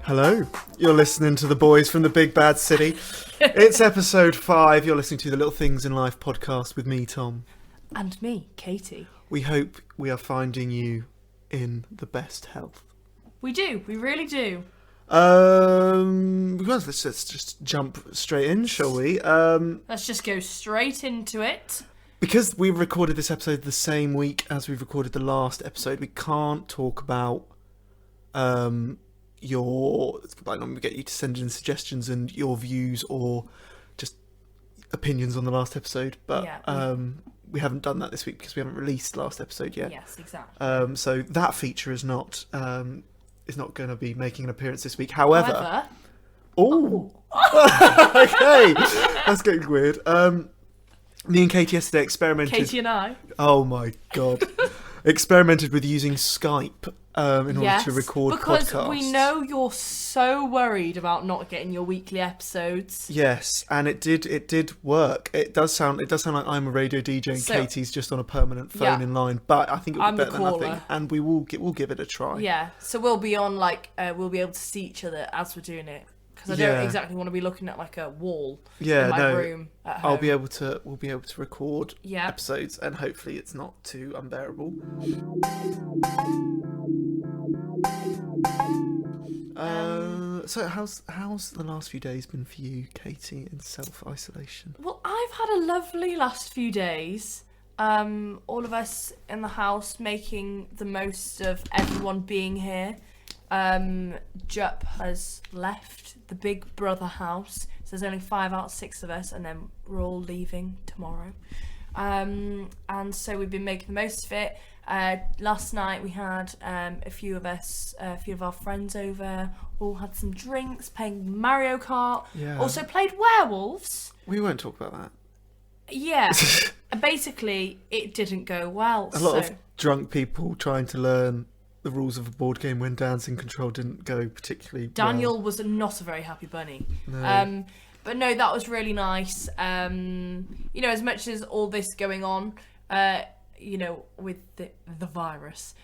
Hello, you're listening to the boys from the big bad city. It's episode 5. You're listening to the Little Things in Life podcast with me, Tom. And me, Katie. We hope we are finding you in the best health. We do, we really do. Well, let's just jump straight in, shall we? Let's just go straight into it. Because we recorded this episode the same week as we recorded the last episode, we can't talk about we get you to send in suggestions and your views or just opinions on the last episode, but we haven't done that this week because we haven't released the last episode yet. Yes, exactly. So that feature is not going to be making an appearance this week. However, okay, that's getting weird. Me and Katie yesterday experimented. Katie and I. Oh my god. Experimented with using Skype in order to record podcasts. Because we know you're so worried about not getting your weekly episodes. Yes, and it did work. It does sound like I'm a radio DJ and Katie's just on a permanent phone in line. But I think it would be better than nothing, and we'll give it a try. Yeah, so we'll be on we'll be able to see each other as we're doing it. Because I don't exactly want to be looking at like a wall in my room at home. We'll be able to record episodes, and hopefully it's not too unbearable. So how's the last few days been for you, Katie, in self-isolation? Well, I've had a lovely last few days. All of us in the house making the most of everyone being here. Jupp has left the big brother house, so there's only 5 out of 6 of us, and then we're all leaving tomorrow. And so we've been making the most of it. Last night we had a few of our friends over, all had some drinks, playing Mario Kart, also played werewolves. We won't talk about that. Yeah, basically it didn't go well. A lot of drunk people trying to learn the rules of a board game when Dancing Control didn't go particularly Daniel was not a very happy bunny. No. But no, that was really nice. As much as all this going on, with the virus,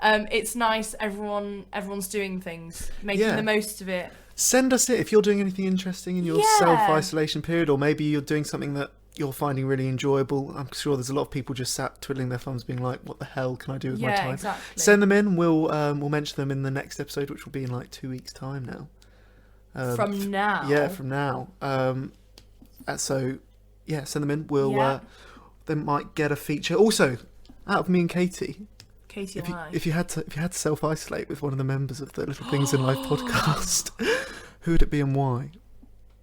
it's nice. Everyone's doing things, making the most of it. Send us it if you're doing anything interesting in your self-isolation period, or maybe you're doing something that you're finding really enjoyable. I'm sure there's a lot of people just sat twiddling their thumbs being like, what the hell can I do with my time? Exactly. Send them in. We'll mention them in the next episode, which will be in like 2 weeks' time now. From now? Yeah, from now. Send them in. They might get a feature. Also, out of me and Katie, if you had to self-isolate with one of the members of the Little Things in Life podcast, who would it be and why?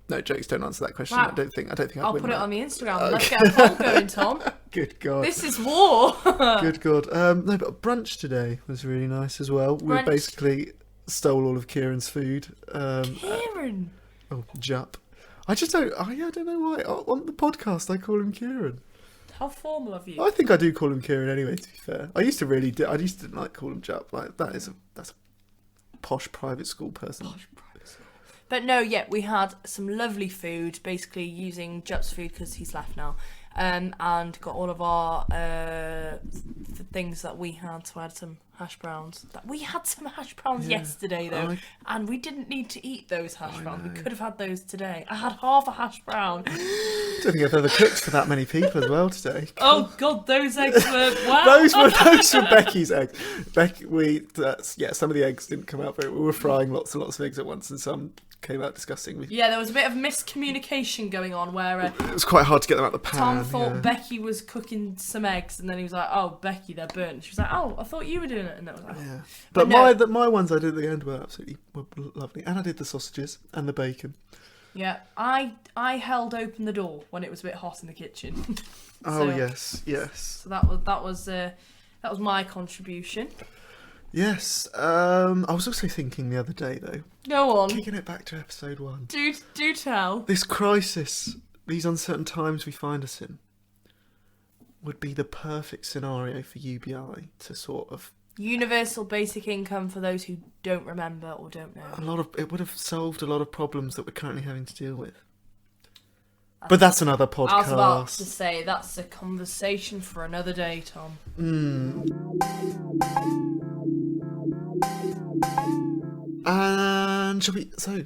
No jokes. Don't answer that question. Wow. I don't think. I'll put it on the Instagram. Okay. Let's get a poll going, Tom. Good God. This is war. Good God. No, but brunch today was really nice as well. We basically stole all of Kieran's food. Kieran. Jupp. I don't know why. On the podcast, I call him Kieran. How formal of you. I think I do call him Kieran anyway. To be fair, I used to call him Jupp. Like that's a posh private school person. But no, we had some lovely food, basically using Jupp's food because he's left now, and got all of our things that we had. So I had some hash browns. We had some hash browns yesterday though, and we didn't need to eat those hash browns. We could have had those today. I had half a hash brown. I don't think I've ever cooked for that many people as well today. Oh God, those eggs were wow. those were Becky's eggs. Some of the eggs didn't come out very well. We were frying lots and lots of eggs at once, and some came out disgusting. There was a bit of miscommunication going on where it was quite hard to get them out the pan. Tom thought Becky was cooking some eggs, and then he was like, "Oh, Becky, they're burnt." She was like, "Oh, I thought you were doing it," and that was like, But my ones I did at the end were absolutely lovely, and I did the sausages and the bacon. Yeah, I held open the door when it was a bit hot in the kitchen. Yes. So that was my contribution. Yes. I was also thinking the other day though. Go on. Taking it back to episode 1. Do tell. This crisis, these uncertain times we find us in, would be the perfect scenario for UBI to sort of Universal basic income for those who don't remember or don't know. It would have solved a lot of problems that we're currently having to deal with. But that's another podcast. I was about to say, that's a conversation for another day, Tom. And shall we... So...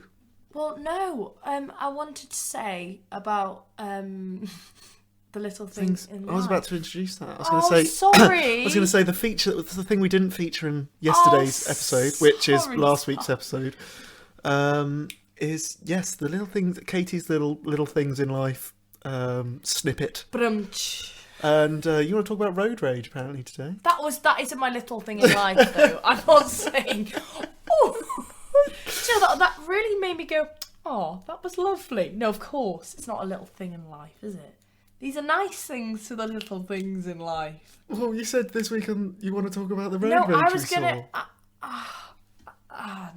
Well, no. I wanted to say about the little things in life. I was about to introduce that. I was going to say... sorry. I was going to say the thing we didn't feature in yesterday's episode, which is last week's episode, is, yes, the little things, Katie's little things in life snippet. And you want to talk about road rage, apparently, today? That isn't my little thing in life, though. I'm not saying... Oh... So that really made me go, oh, that was lovely. No, of course, it's not a little thing in life, is it? These are nice things to the little things in life. Well, you said this week you want to talk about the road rage. No, I was going to...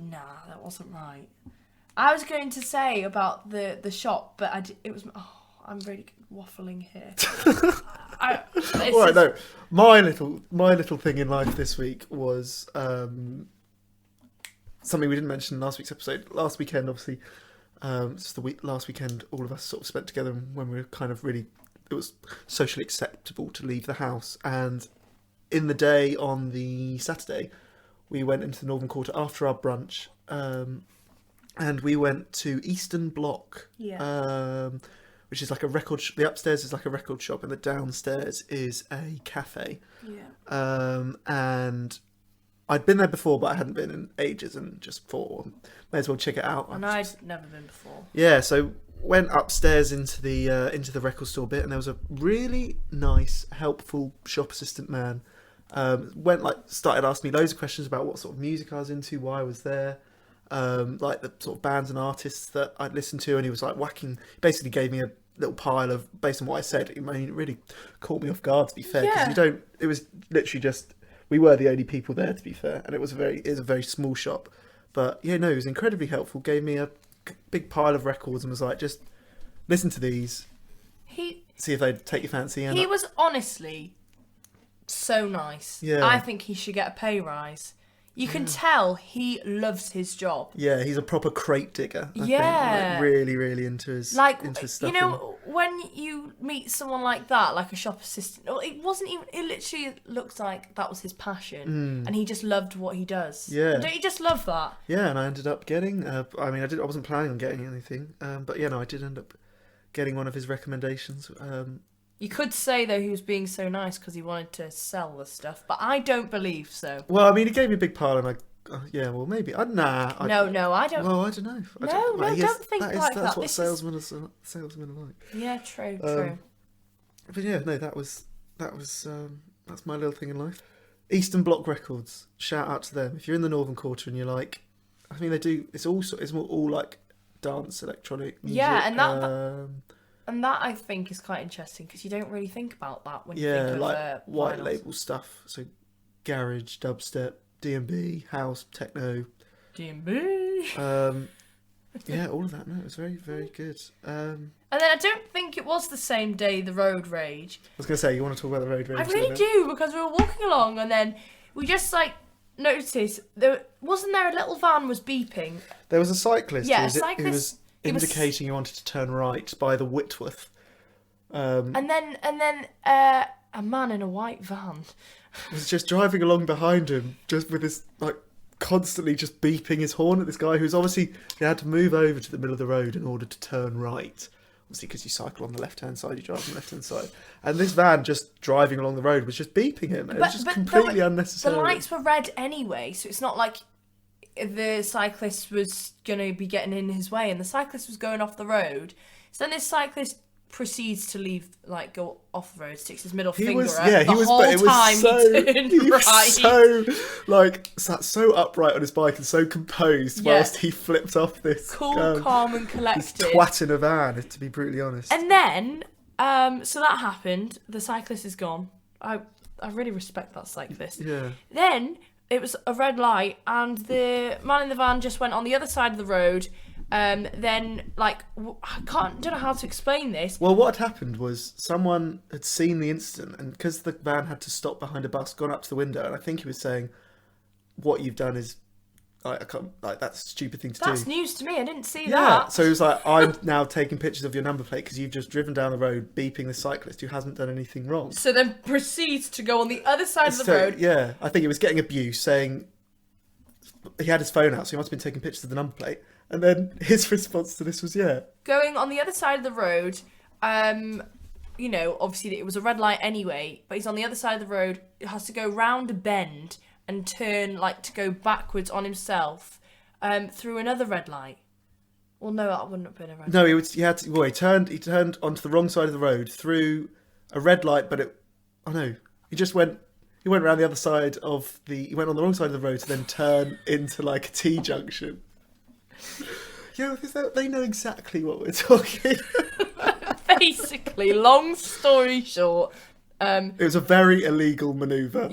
nah, that wasn't right. I was going to say about the shop, but I'm really waffling here. No. My little thing in life this week was something we didn't mention in last week's episode. Last weekend, obviously, it's last weekend all of us sort of spent together when we were kind of really... It was socially acceptable to leave the house. And in the day on the Saturday, we went into the Northern Quarter after our brunch. And we went to Eastern Block, which is like a record... The upstairs is like a record shop and the downstairs is a cafe. Yeah. And I'd been there before, but I hadn't been in ages and just thought, may as well check it out. And I'd never been before. Yeah, so went upstairs into the record store bit and there was a really nice, helpful shop assistant man. Started asking me loads of questions about what sort of music I was into, why I was there. Like the sort of bands and artists that I'd listened to, and he was like basically gave me a little pile of, based on what I said. I mean, it really caught me off guard, to be fair, because it was literally just, we were the only people there, to be fair, and it was a very small shop. But yeah, no, he was incredibly helpful, gave me a big pile of records and was like, just listen to these, see if they'd take your fancy. And he was honestly so nice. Yeah. I think he should get a pay rise. You can tell he loves his job. Yeah, he's a proper crate digger. I think. Like, really, really into his stuff. You know, when you meet someone like that, like a shop assistant, it wasn't even. It literally looks like that was his passion, and he just loved what he does. Yeah, don't you just love that? Yeah, and I ended up getting. I wasn't planning on getting anything, but yeah, no, I did end up getting one of his recommendations. You could say, though, he was being so nice because he wanted to sell the stuff, but I don't believe so. Well, I mean, he gave me a big pile, and maybe. I don't... No, I don't. Well, I don't know. Don't think like that. That's what salesmen are like. Yeah, true. But yeah, no, that's my little thing in life. Eastern Bloc Records, shout out to them. If you're in the Northern Quarter and you're like, I mean, they do. It's all like dance, electronic music. Yeah, and that I think is quite interesting because you don't really think about that when you think of like white label stuff. So garage, dubstep, D&B, house, techno. D&B. Yeah, all of that. No, it was very, very good. And then I don't think it was the same day the road rage. I was going to say, you want to talk about the road rage? I really do, because we were walking along and then we just noticed wasn't there a little van was beeping. There was a cyclist. Yeah, who was indicating he wanted to turn right by the Whitworth. And then a man in a white van was just driving along behind him, just with his constantly just beeping his horn at this guy who's obviously he had to move over to the middle of the road in order to turn right. Obviously, because you cycle on the left-hand side, you drive on the left-hand side. And this van just driving along the road was just beeping him. It was just completely unnecessary. The lights were red anyway, so it's not like the cyclist was going to be getting in his way, and the cyclist was going off the road. So then this cyclist proceeds to go off the road, sticks his middle finger up. He sat so upright on his bike and so composed whilst he flipped off this calm and collected this twat in a van, to be brutally honest. And then so that happened. The cyclist is gone. I really respect that cyclist. Yeah. Then it was a red light and the man in the van just went on the other side of the road, then like don't know how to explain this. Well, what had happened was someone had seen the incident, and because the van had to stop behind a bus, gone up to the window, and I think he was saying, "What you've done is like I can't like that's a stupid thing to do." That's news to me. I didn't see Yeah. that. So he was like, "I'm now taking pictures of your number plate because you've just driven down the road beeping the cyclist who hasn't done anything wrong." So then proceeds to go on the other side of the road. Yeah, I think he was getting abuse, saying he had his phone out, so he must have been taking pictures of the number plate. And then his response to this was, going on the other side of the road. You know, obviously it was a red light anyway, but he's on the other side of the road. He has to go round a bend and turn like to go backwards on himself through another red light. Well, no, that wouldn't have been a red light. No, he turned onto the wrong side of the road through a red light, but he went around the other side of he went on the wrong side of the road to then turn into like a T-junction. Yeah, because they know exactly what we're talking. Basically, long story short, it was a very illegal manoeuvre.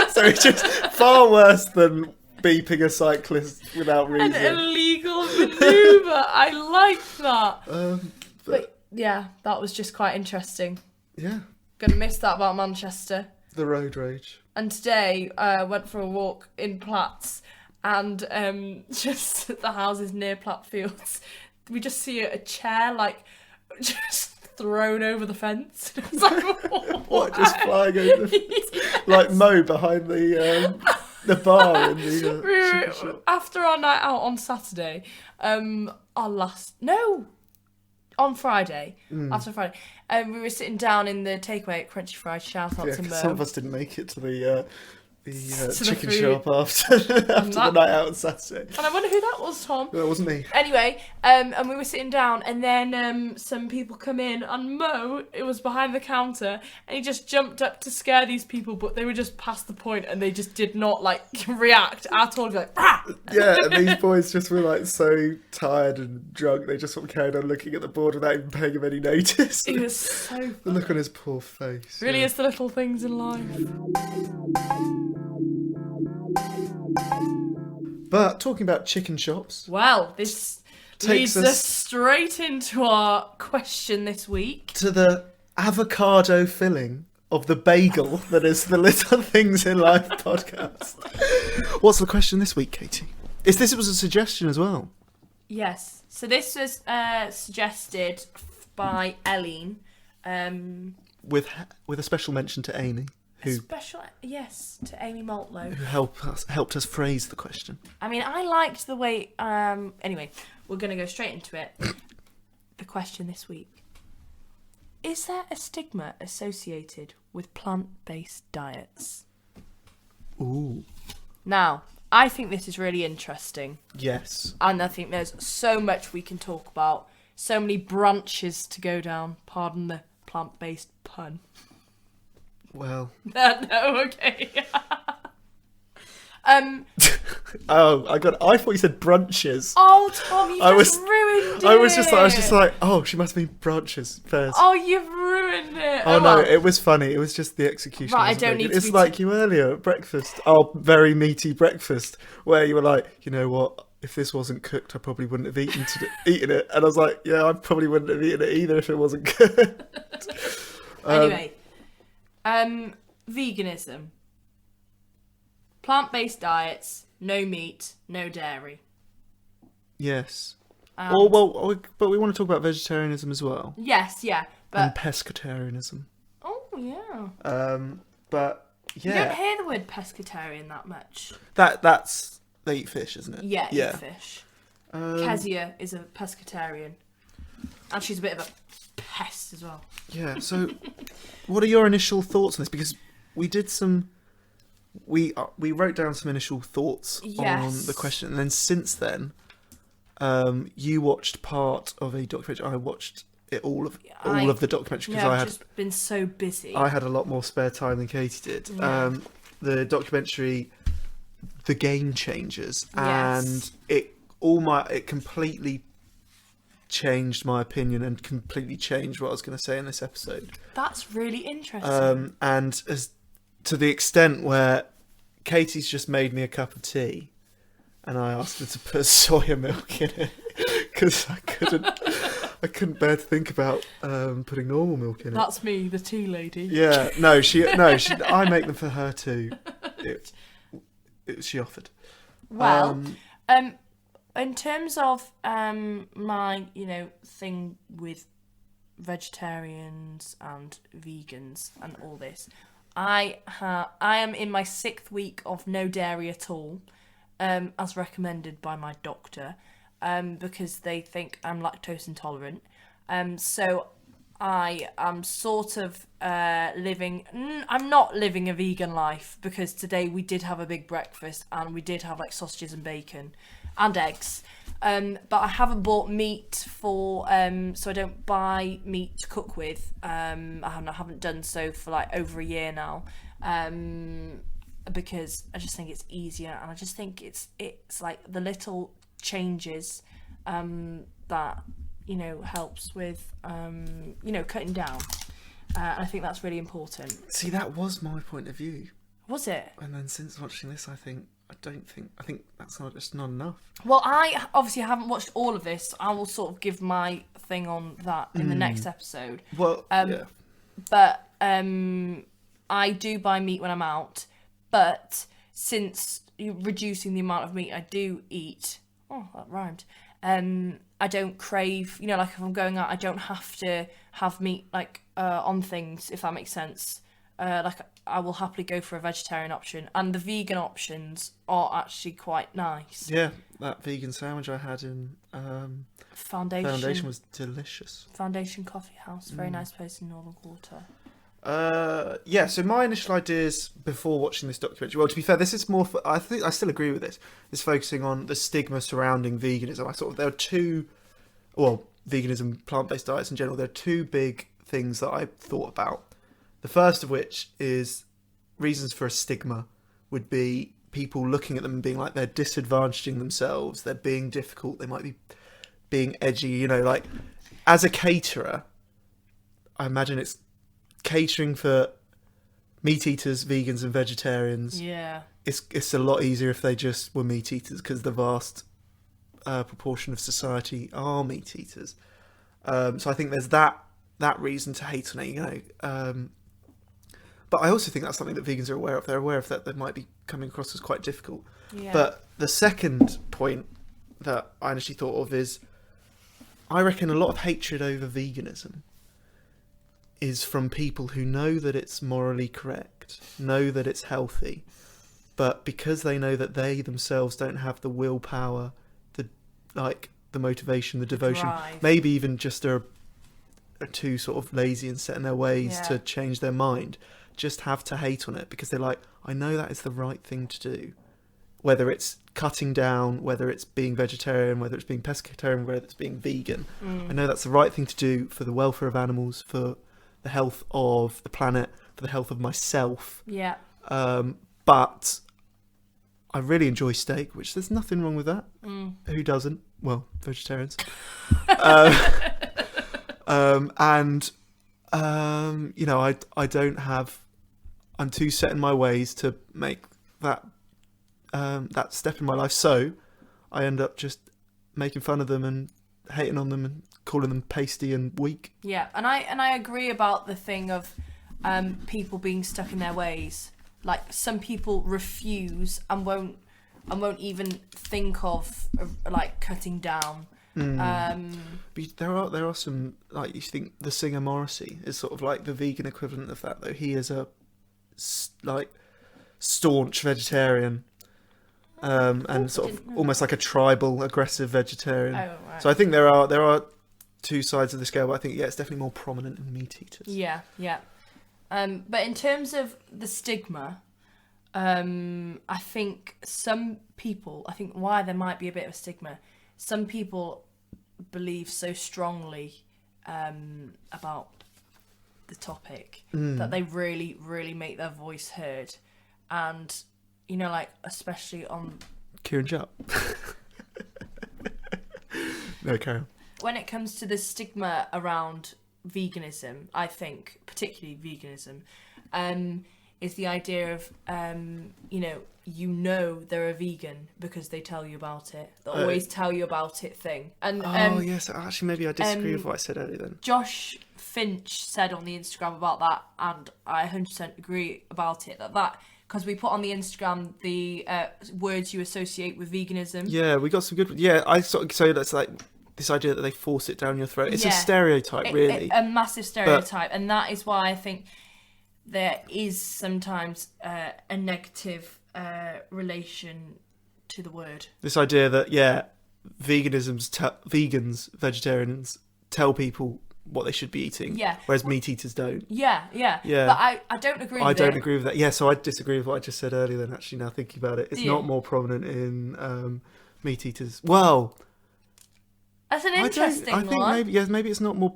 So it's just far worse than beeping a cyclist without reason. An illegal manoeuvre. I like that. But yeah, that was just quite interesting. Yeah. Gonna miss that about Manchester. The road rage. And today, went for a walk in Platts, and just the houses near Plattfields, we just see a chair like just thrown over the fence. It's like, what? Just flying over yes. Like Mo behind the bar in the shop. After our night out on Saturday, on Friday, after Friday, we were sitting down in the takeaway at Crunchy Fried. Shout out to Mo. Some of us didn't make it to the to chicken the shop after the night out on Saturday. And I wonder who that was, Tom. That wasn't me. Anyway, and we were sitting down, and then some people come in, and Mo, it was behind the counter, and he just jumped up to scare these people, but they were just past the point, and they just did not like react at all. Like, ah! Yeah, and these boys just were like so tired and drunk, they just sort of carried on looking at the board without even paying him any notice. It was so funny. The look on his poor face. Really is the little things in life. But talking about chicken shops. Well, this leads us straight into our question this week. To the avocado filling of the bagel that is the Little Things in Life podcast. What's the question this week, Katie? This was a suggestion as well. Yes. So this was suggested by Eileen. With a special mention to Amy. Yes, to Amy Maltlow. Who helped us phrase the question. I mean, I liked the way... anyway, we're going to go straight into it. The question this week. Is there a stigma associated with plant-based diets? Ooh. Now, I think this is really interesting. Yes. And I think there's so much we can talk about. So many branches to go down. Pardon the plant-based pun. Well. No, okay. I thought you said brunches. Oh, Tom, you ruined it. I was just like, oh, she must mean branches first. Oh, you've ruined it. Oh, no, it was funny. It was just the execution. Right, I don't need to It's like you earlier at breakfast. Oh, very meaty breakfast, where you were like, you know what? If this wasn't cooked, I probably wouldn't have eaten it. And I was like, yeah, I probably wouldn't have eaten it either if it wasn't cooked. Anyway, veganism. Plant-based diets, no meat, no dairy. Yes. But we want to talk about vegetarianism as well. Yes, yeah. And pescatarianism. Oh, yeah. But, yeah. You don't hear the word pescatarian that much. That's... They eat fish, isn't it? Yeah, eat fish. Kezia is a pescatarian. And she's a bit of a pest as well. Yeah, so what are your initial thoughts on this? Because we did some... We wrote down some initial thoughts on the question. And then since then, you watched part of a documentary. I watched all of the documentary because I had just been so busy. I had a lot more spare time than Katie did. Yeah. The documentary... The Game Changers, yes. And it completely changed my opinion and completely changed what I was going to say in this episode. That's really interesting. And as to the extent where Katie's just made me a cup of tea, and I asked her to put soya milk in it because I couldn't bear to think about putting normal milk in it. That's me, the tea lady. Yeah, I make them for her too. She offered. Well, in terms of my, thing with vegetarians and vegans and all this, I am in my 6th week of no dairy at all, as recommended by my doctor, because they think I'm lactose intolerant. So I am sort of living... I'm not living a vegan life, because today we did have a big breakfast and we did have like sausages and bacon and eggs. But I haven't bought meat so I don't buy meat to cook with. I haven't done so for like over a year now, because I just think it's easier, and I just think it's like the little changes that helps with cutting down. I think that's really important. See, that was my point of view. Was it? And then since watching this, I think that's not enough. Well, I obviously haven't watched all of this. I will sort of give my thing on that in the next episode. Well, yeah. But I do buy meat when I'm out. But since reducing the amount of meat I do eat, that rhymed. I don't crave, like if I'm going out, I don't have to have meat like on things, if that makes sense. Like I will happily go for a vegetarian option, and the vegan options are actually quite nice. Yeah, that vegan sandwich I had in Foundation was delicious. Foundation Coffee House, very nice place in Northern Quarter. So my initial ideas before watching this documentary, well, to be fair, this is more I think I still agree with this. It's focusing on the stigma surrounding veganism. There are two, veganism, plant-based diets in general, there are two big things that I thought about. The first of which is reasons for a stigma would be people looking at them and being like they're disadvantaging themselves, they're being difficult, they might be being edgy, like as a caterer, I imagine it's catering for meat eaters, vegans and vegetarians. Yeah. It's a lot easier if they just were meat eaters, because the vast proportion of society are meat eaters. So I think there's that reason to hate on it, but I also think that's something that vegans are aware of. They're aware of that they might be coming across as quite difficult. Yeah. But the second point that I initially thought of is, I reckon a lot of hatred over veganism is from people who know that it's morally correct, know that it's healthy, but because they know that they themselves don't have the willpower, the motivation, the devotion, drive. maybe even just are too sort of lazy and set in their ways to change their mind, just have to hate on it because they're like, I know that is the right thing to do. Whether it's cutting down, whether it's being vegetarian, whether it's being pescatarian, whether it's being vegan. I know that's the right thing to do for the welfare of animals, for the health of the planet, for the health of myself. Yeah. But I really enjoy steak, which there's nothing wrong with that. Who doesn't? Well, vegetarians. I don't have... I'm too set in my ways to make that step in my life, so I end up just making fun of them and hating on them and calling them pasty and weak. Yeah, and I agree about the thing of people being stuck in their ways. Like, some people refuse and won't even think of like cutting down. But there are some, like, you think the singer Morrissey is sort of like the vegan equivalent of that, though. He is a staunch vegetarian, and sort of almost like a tribal, aggressive vegetarian. Oh, right. So I think there are two sides of the scale, but I think it's definitely more prominent in meat eaters. Yeah. But in terms of the stigma, I think why there might be a bit of a stigma, some people believe so strongly about the topic that they really, really make their voice heard. And, especially on... Kieran Jupp. No, carry on. When it comes to the stigma around veganism, I think, particularly veganism, is the idea of, they're a vegan because they tell you about it. They always tell you about it thing. And yes, actually, maybe I disagree with what I said earlier then. Josh Finch said on the Instagram about that, and I 100% agree about it, that because we put on the Instagram the words you associate with veganism. Yeah, we got some good... Yeah, I sort of say that's like this idea that they force it down your throat. It's a stereotype, really. A massive stereotype, and that is why I think there is sometimes a negative relation to the word. This idea that, vegans, vegetarians tell people what they should be eating, whereas meat eaters don't. Yeah. But I don't agree with I don't agree with that. Yeah, so I disagree with what I just said earlier then, actually, now thinking about it. It's not more prominent in meat eaters. Well... That's an interesting one. I think maybe it's not more...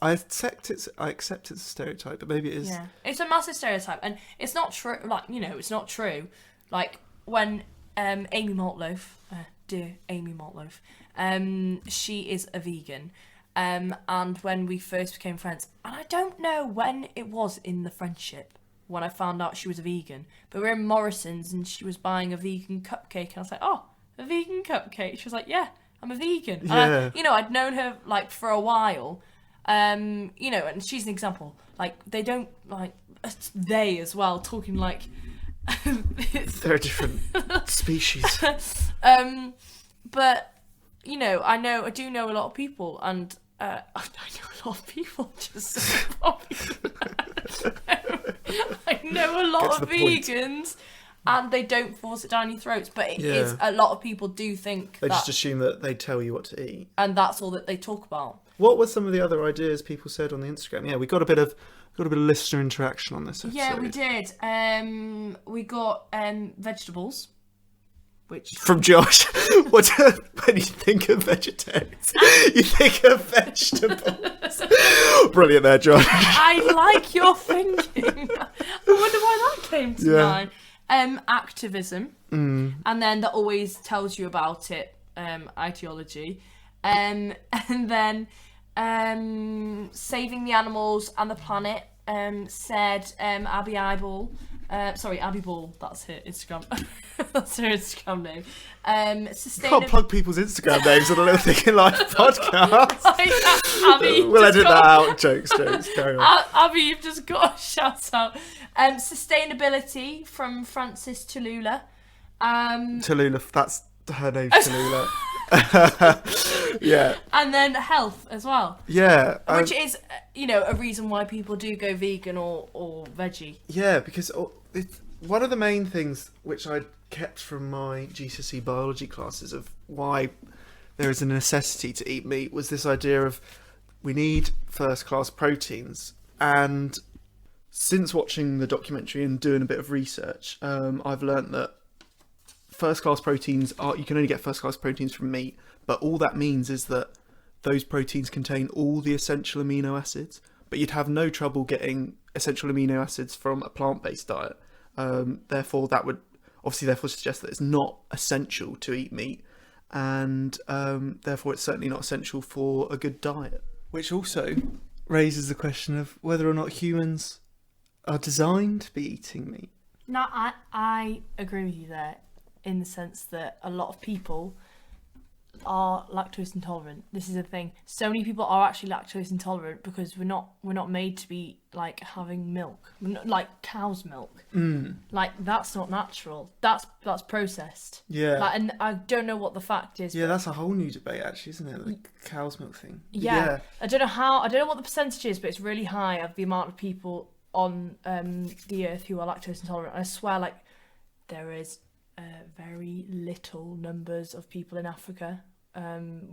I accept it's a stereotype, but maybe it is... Yeah, it's a massive stereotype, and it's not true, it's not true. Like, when Amy Maltloaf, dear Amy Maltloaf, she is a vegan, and when we first became friends, and I don't know when it was in the friendship, when I found out she was a vegan, but we were in Morrison's, and she was buying a vegan cupcake, and I was like, oh, a vegan cupcake? She was like, yeah, I'm a vegan. Yeah. And I'd known her, like, for a while, and she's an example. Like, they don't, like, they as well, talking like... They're a different species. But, I do know a lot of people, and I know a lot of people, just I know a lot of vegans, and they don't force it down your throats, but it is, a lot of people do think they just assume that they tell you what to eat, and that's all that they talk about. What were some of the other ideas people said on the Instagram? Yeah, we got a bit of listener interaction on this episode. Yeah, we did. We got vegetables, which from Josh. When you think of vegetarians, you think of vegetables. Brilliant there, Josh. I like your thinking. I wonder why that came to mind. Activism, and then that always tells you about it. Ideology, and then saving the animals and the planet. Said Abby Ball. Abby Ball. That's her Instagram. That's her Instagram name. Can't plug people's Instagram names on a Little Thinking Life podcast. Abby, we'll edit that out. Jokes. Carry on. Abby, you've just got a shout out. Sustainability from Frances Tallulah. Tallulah. That's her name. Tallulah. Yeah. And then health as well. Yeah. Which is, a reason why people do go vegan or veggie. Yeah, because it's one of the main things which I kept from my GCSE biology classes of why there is a necessity to eat meat was this idea of we need first-class proteins. And since watching the documentary and doing a bit of research, I've learnt that first-class proteins you can only get first-class proteins from meat, but all that means is that those proteins contain all the essential amino acids, but you'd have no trouble getting essential amino acids from a plant-based diet. Therefore, that would suggest that it's not essential to eat meat, and therefore it's certainly not essential for a good diet. Which also raises the question of whether or not humans are designed to be eating meat. No, I agree with you there, in the sense that a lot of people are lactose intolerant. This is the thing. So many people are actually lactose intolerant because we're not made to be like having milk, like cow's milk. Like that's not natural. That's processed. Yeah. Like, and I don't know what the fact is. Yeah, that's a whole new debate actually, isn't it? The cow's milk thing. Yeah. I don't know what the percentage is, but it's really high of the amount of people on the earth who are lactose intolerant. I swear, like there is very little numbers of people in Africa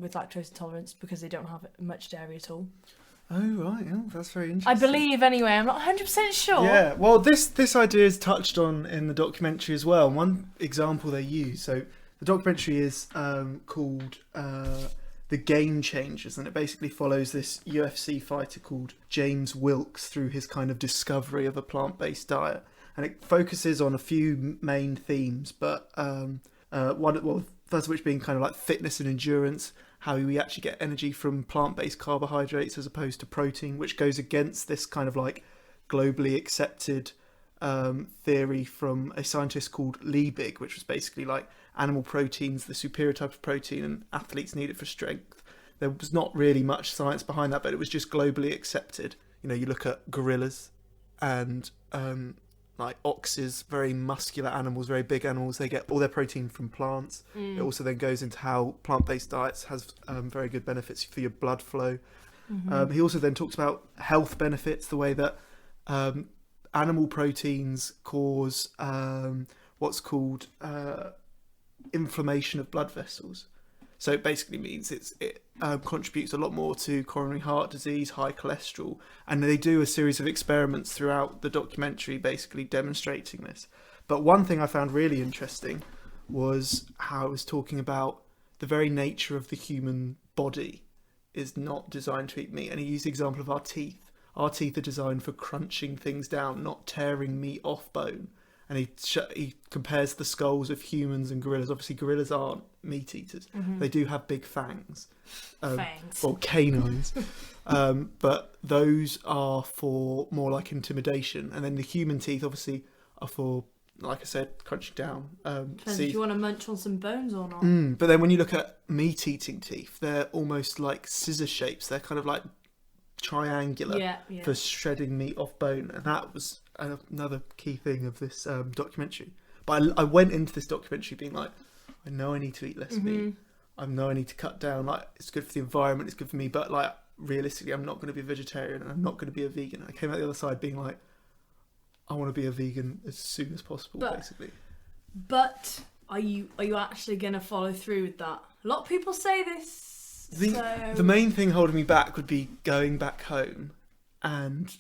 with lactose intolerance because they don't have much dairy at all. Oh right, that's very interesting. I believe anyway. I'm not 100% sure. Yeah, well, this idea is touched on in the documentary as well. One example they use. So the documentary is called The Game Changers, and it basically follows this UFC fighter called James Wilkes through his kind of discovery of a plant-based diet. And it focuses on a few main themes, but first of which being kind of like fitness and endurance, how we actually get energy from plant-based carbohydrates as opposed to protein, which goes against this kind of like globally accepted theory from a scientist called Liebig, which was basically like animal proteins, the superior type of protein, and athletes need it for strength. There was not really much science behind that, but it was just globally accepted. You know, you look at gorillas and like oxes, very muscular animals, very big animals. They get all their protein from plants. It also then goes into how plant-based diets has very good benefits for your blood flow. He also then talks about health benefits, the way that animal proteins cause what's called inflammation of blood vessels. So it basically means it contributes a lot more to coronary heart disease, high cholesterol, and they do a series of experiments throughout the documentary basically demonstrating this. But one thing I found really interesting was how it was talking about the very nature of the human body is not designed to eat meat. And he used the example of our teeth. Our teeth are designed for crunching things down, not tearing meat off bone. And he compares the skulls of humans and gorillas. Obviously, gorillas aren't meat eaters. They do have big fangs. Or canines. But those are for more like intimidation. And then the human teeth, obviously, are for, like I said, crunching down. Depends if you want to munch on some bones or not. But then when you look at meat-eating teeth, they're almost like scissor shapes. They're kind of like triangular for shredding meat off bone. And that was another key thing of this documentary. But I went into this documentary being like, I know I need to eat less meat. I know I need to cut down. Like, it's good for the environment, it's good for me, but like realistically, I'm not going to be a vegetarian and I'm not going to be a vegan. I came out the other side being like, I want to be a vegan as soon as possible, basically. But are you actually going to follow through with that? A lot of people say this. The main thing holding me back would be going back home and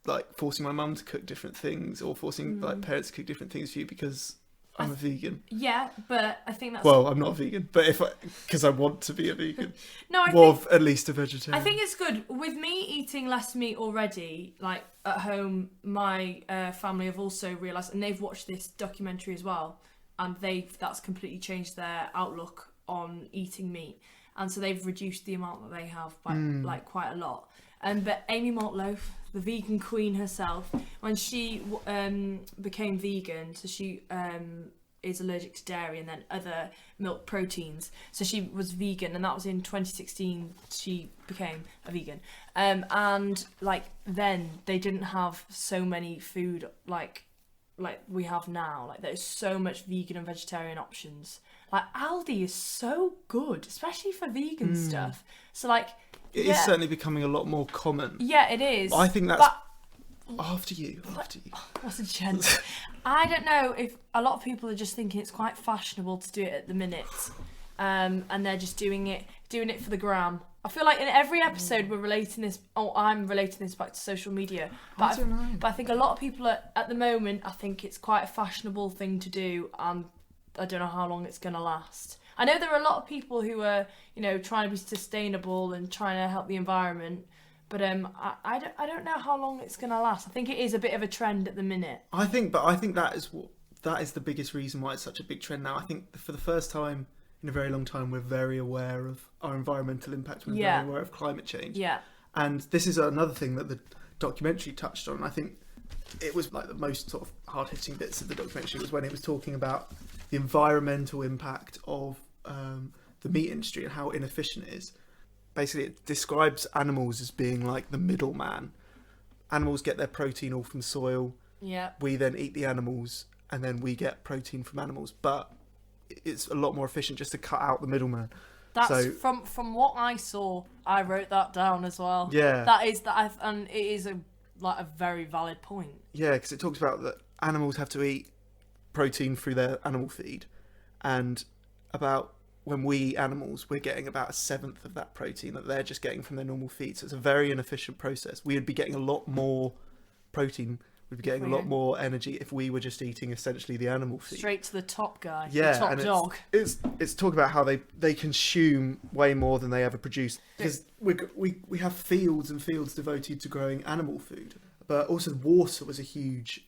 like forcing my mum to cook different things, or forcing like parents to cook different things for you because I'm a vegan. Yeah, but I think that's... Well, I'm not a vegan, but because I want to be a vegan. No, at least a vegetarian. I think it's good. With me eating less meat already, like at home, my family have also realised, and they've watched this documentary as well, and that's completely changed their outlook on eating meat. And so they've reduced the amount that they have by like quite a lot. But Amy Maltloaf, the vegan queen herself, when she became vegan, so she is allergic to dairy and then other milk proteins. So she was vegan, and that was in 2016 she became a vegan. And like then they didn't have so many food like we have now. Like there's so much vegan and vegetarian options. Like Aldi is so good, especially for vegan stuff. So like it is certainly becoming a lot more common. Yeah, it is. I think that's after you. That's a gent. I don't know if a lot of people are just thinking it's quite fashionable to do it at the minute, and they're just doing it for the gram. I feel like in every episode we're relating this. Oh, I'm relating this back to social media. But I think a lot of people at the moment. I think it's quite a fashionable thing to do, and I don't know how long it's going to last. I know there are a lot of people who are, trying to be sustainable and trying to help the environment, but I don't know how long it's going to last. I think it is a bit of a trend at the minute. I think that is the biggest reason why it's such a big trend now. I think for the first time in a very long time, we're very aware of our environmental impact. We're very aware of climate change. Yeah. And this is another thing that the documentary touched on. I think it was like the most sort of hard-hitting bits of the documentary was when it was talking about the environmental impact of the meat industry and how inefficient it is. Basically, it describes animals as being like the middleman. Animals get their protein all from soil. Yeah. We then eat the animals, and then we get protein from animals. But it's a lot more efficient just to cut out the middleman. That's from what I saw. I wrote that down as well. Yeah. And it is a very valid point. Yeah, because it talks about that animals have to eat protein through their animal feed, and about when we eat animals, we're getting about 1/7 of that protein that they're just getting from their normal feed. So it's a very inefficient process. We would be getting a lot more protein. We'd be getting a lot more energy if we were just eating essentially the animal feed. Straight to the top guy. Yeah, the top and dog. It's talking about how they consume way more than they ever produce, because we have fields and fields devoted to growing animal food. But also water was a huge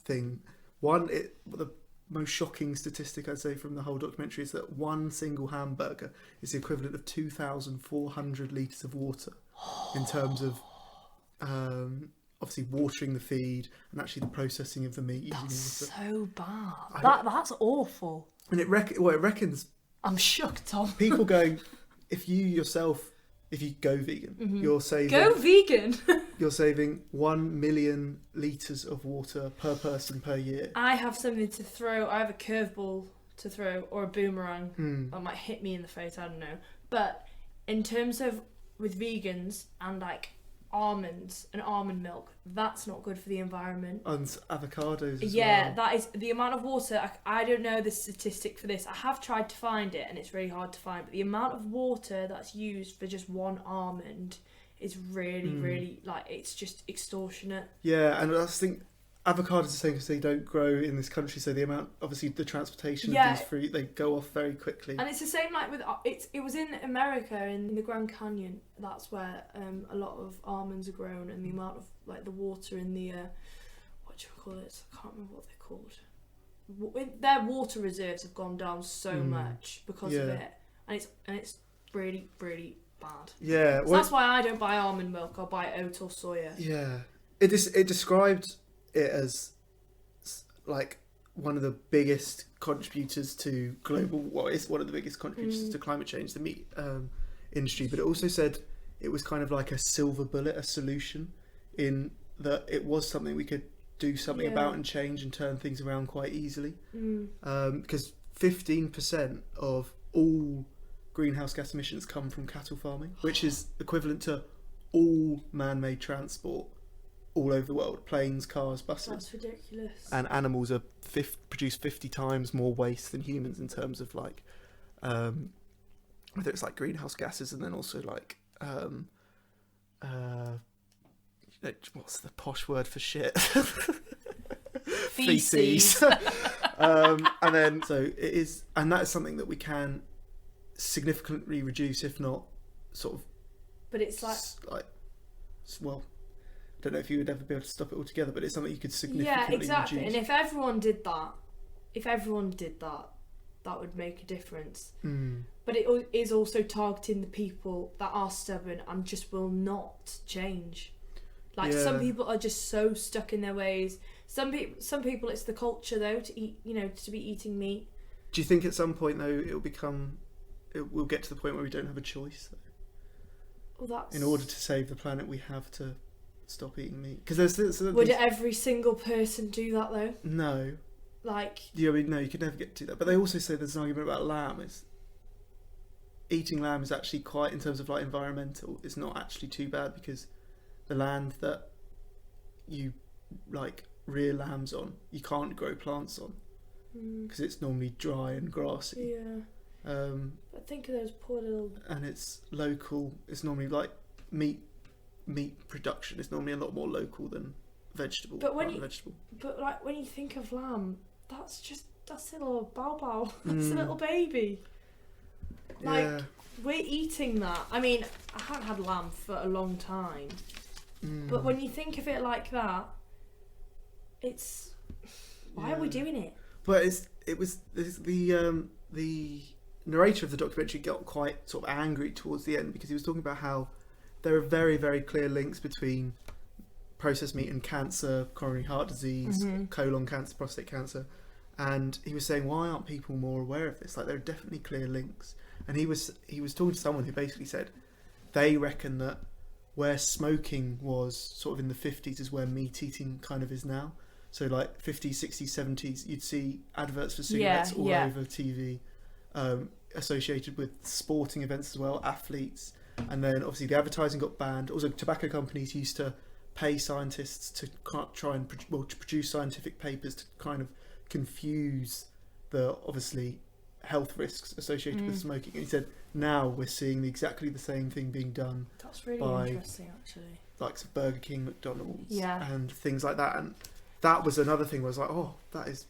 thing. The most shocking statistic I'd say from the whole documentary is that one single hamburger is the equivalent of 2,400 litres of water in terms of obviously watering the feed and actually the processing of the meat using That's water. so bad. That's awful. And it reckons I'm shook, Tom. people going, if you go vegan, you're saving Go vegan. you're saving 1 million litres of water per person per year. I have something to throw. I have a curveball to throw or a boomerang that might hit me in the face. I don't know. But in terms of with vegans and like almonds and almond milk, that's not good for the environment. And avocados as yeah, well. that is the amount of water. I don't know the statistic for this. I have tried to find it and it's really hard to find, but the amount of water that's used for just one almond is really really, like, it's just extortionate. Yeah, and I think avocados are the same because they don't grow in this country, so the amount, obviously the transportation of these fruit, they go off very quickly. And it's the same like with it was in America in the Grand Canyon. That's where a lot of almonds are grown, and the amount of like the water in the what do you call it? I can't remember what they're called. Their water reserves have gone down so much because of it, and it's really really bad. Yeah, so that's why I don't buy almond milk. I'll buy oat or soya. Yeah, it described it as like one of the biggest contributors to global, it's one of the biggest contributors to climate change, the meat industry, but it also said it was kind of like a silver bullet, a solution, in that it was something we could do something about and change and turn things around quite easily. Because 15% of all greenhouse gas emissions come from cattle farming, which is equivalent to all man-made transport all over the world, planes, cars, buses. That's ridiculous. And animals are produce 50 times more waste than humans in terms of like whether it's like greenhouse gases, and then also like what's the posh word for shit? Feces. And then so it is, and that is something that we can significantly reduce, if not sort of, but it's like well, I don't know if you would ever be able to stop it altogether, but it's something you could significantly exactly reduce. And if everyone did that, that would make a difference. But it is also targeting the people that are stubborn and just will not change. Like some people are just so stuck in their ways. Some people it's the culture though to eat, to be eating meat. Do you think at some point though it will get to the point where we don't have a choice though? Well, that's... In order to save the planet, we have to stop eating meat. Because would every single person do that though? No. Like... Yeah, I mean, no, you could never get to that. But they also say there's an argument about lamb. Eating lamb is actually quite, in terms of like environmental, it's not actually too bad, because the land that you like rear lambs on, you can't grow plants on, because it's normally dry and grassy. Yeah. But think of those poor little... And it's local. It's normally like meat production is normally a lot more local than vegetable. But when you think of lamb, that's a little bao. That's a little baby. Like, we're eating that. I mean, I haven't had lamb for a long time, but when you think of it like that, it's why are we doing it? But the narrator of the documentary got quite sort of angry towards the end, because he was talking about how there are very, very clear links between processed meat and cancer, coronary heart disease, colon cancer, prostate cancer. And he was saying, why aren't people more aware of this? Like, there are definitely clear links. And he was talking to someone who basically said they reckon that where smoking was sort of in the 50s is where meat eating kind of is now. So like 50s, 60s, 70s, you'd see adverts for cigarettes all over TV, associated with sporting events as well, athletes. And then obviously the advertising got banned. Also, tobacco companies used to pay scientists to try and to produce scientific papers to kind of confuse the obviously health risks associated with smoking. And he said now we're seeing exactly the same thing being done. That's really interesting, actually. Like Burger King, McDonald's, and things like that. And that was another thing where I was like, oh, that is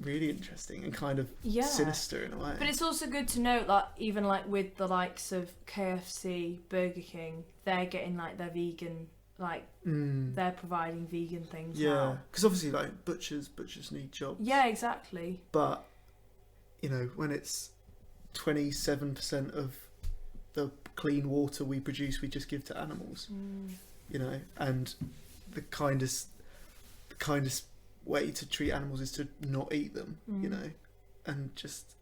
really interesting and kind of sinister in a way. But it's also good to note that even like with the likes of KFC, Burger King, they're getting like their vegan, like they're providing vegan things now. Because obviously like butchers need jobs. Yeah, exactly. But when it's 27% of the clean water we produce we just give to animals, you know, and the kindest way to treat animals is to not eat them, you know, and just,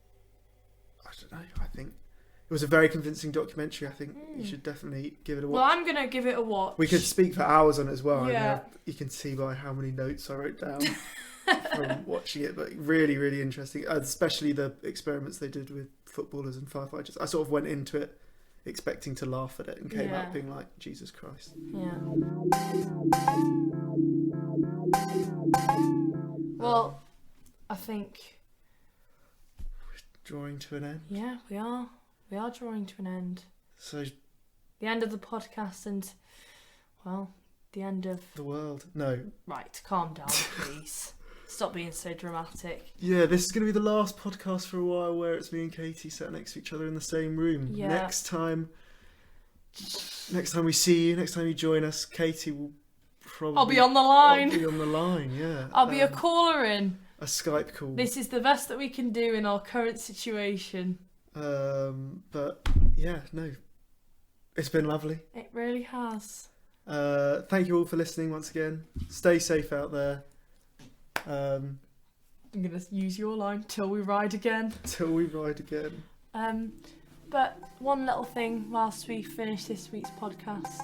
I don't know, I think it was a very convincing documentary. I think you should definitely give it a watch. Well, I'm going to give it a watch. We could speak for hours on it as well. Yeah. I mean, you can see by how many notes I wrote down from watching it, but really, really interesting, especially the experiments they did with footballers and firefighters. I sort of went into it expecting to laugh at it and came out being like, Jesus Christ. Yeah. Well, I think we're drawing to an end. Yeah, we are. We are drawing to an end. So the end of the podcast and, well, the end of the world. No. Right, calm down, please. Stop being so dramatic. Yeah, this is going to be the last podcast for a while where it's me and Katie sat next to each other in the same room. Yeah. Next time we see you, next time you join us, Katie will probably... I'll be on the line. I'll be on the line, yeah. I'll be a caller in. A Skype call. This is the best that we can do in our current situation. But, yeah, no. It's been lovely. It really has. Thank you all for listening once again. Stay safe out there. I'm going to use your line, till we ride again. Till we ride again. But one little thing whilst we finish this week's podcast.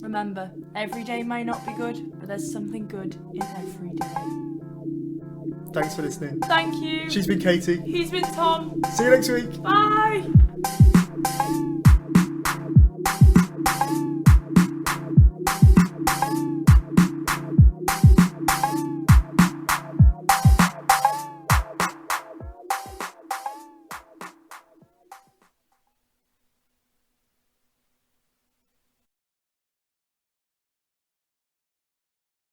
Remember, every day may not be good, but there's something good in every day. Thanks for listening. Thank you. She's been Katie. He's been Tom. See you next week. Bye.